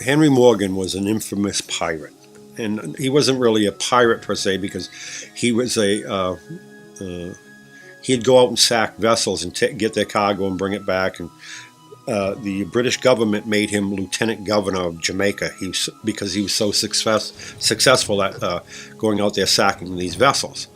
Henry Morgan was an infamous pirate, and he wasn't really a pirate per se because he was he'd go out and sack vessels and get their cargo and bring it back. And the British government made him Lieutenant Governor of Jamaica because he was so successful at going out there sacking these vessels.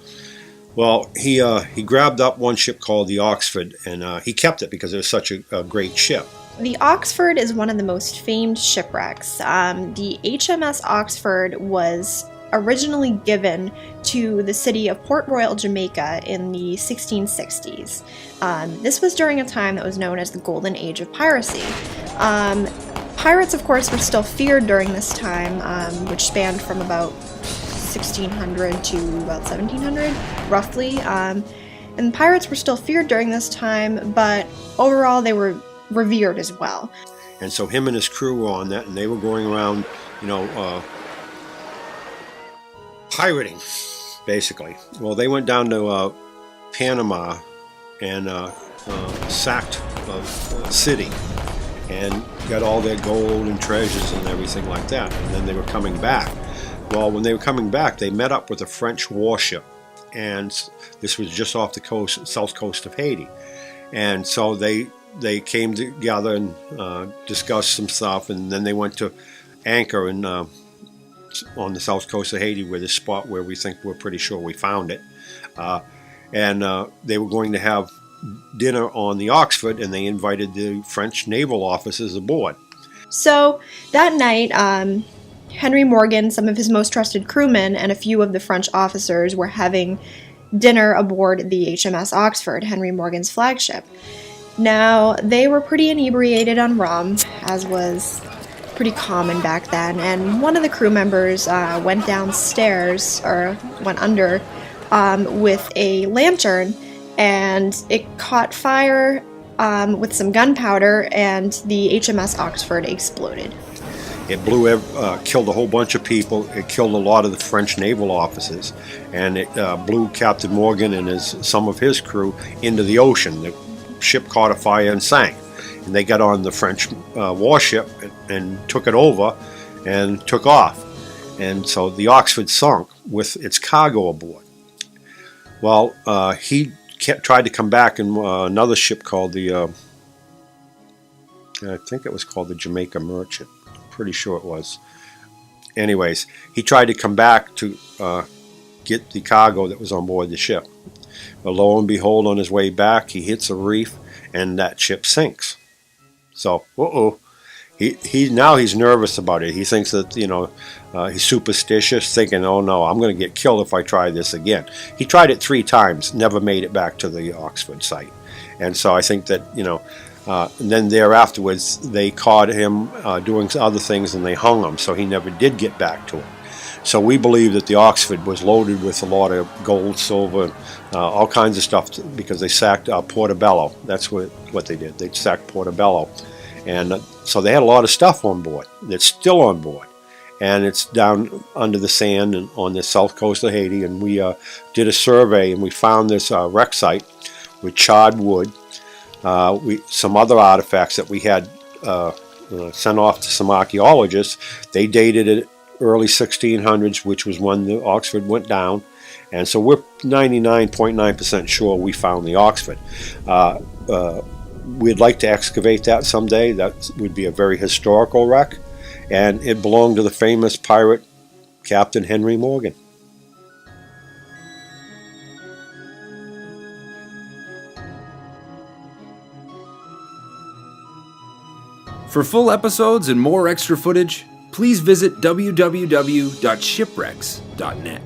Well, he grabbed up one ship called the Oxford, and he kept it because it was such a great ship. The Oxford is one of the most famed shipwrecks. The HMS Oxford was originally given to the city of Port Royal, Jamaica in the 1660s. This was during a time that was known as the Golden Age of piracy. Pirates, of course, were still feared during this time, which spanned from about 1600 to about 1700, roughly. And pirates were still feared during this time, but overall they were revered as well. And so him and his crew were on that, and they were going around, pirating, basically. Well, they went down to Panama and sacked a city and got all their gold and treasures and everything like that. And then they were coming back. Well, when they were coming back, they met up with a French warship, and this was just off the south coast of Haiti. And so they came together and discussed some stuff, and then they went to anchor on the south coast of Haiti, where the spot where we're pretty sure we found it. And they were going to have dinner on the Oxford, and they invited the French naval officers aboard. So that night, Henry Morgan, some of his most trusted crewmen, and a few of the French officers were having dinner aboard the HMS Oxford, Henry Morgan's flagship. Now, they were pretty inebriated on rum, as was pretty common back then, and one of the crew members went downstairs, or went under, with a lantern, and it caught fire with some gunpowder, and the HMS Oxford exploded. It killed a whole bunch of people. It killed a lot of the French naval officers, and it blew Captain Morgan and some of his crew into the ocean. The ship caught a fire and sank, and they got on the French warship and took it over and took off. And so the Oxford sunk with its cargo aboard. Well, he tried to come back in another ship called I think it was called the Jamaica Merchant. Pretty sure it was. Anyways, he tried to come back to get the cargo that was on board the ship. But lo and behold, on his way back, he hits a reef, and that ship sinks. So, he's nervous about it. He thinks that he's superstitious, thinking, "Oh no, I'm going to get killed if I try this again." He tried it 3 times, never made it back to the Oxford site, and so I think that and then afterwards, they caught him doing other things, and they hung him, so he never did get back to it. So we believe that the Oxford was loaded with a lot of gold, silver, all kinds of stuff, because they sacked Portobello. That's what they did. They sacked Portobello. And so they had a lot of stuff on board. It's still on board. And it's down under the sand and on the south coast of Haiti. And we did a survey, and we found this wreck site with charred wood, some other artifacts that we had sent off to some archaeologists. They dated it early 1600s, which was when the Oxford went down. And so we're 99.9% sure we found the Oxford. We'd like to excavate that someday. That would be a very historical wreck. And it belonged to the famous pirate Captain Henry Morgan. For full episodes and more extra footage, please visit www.shipwrecks.net.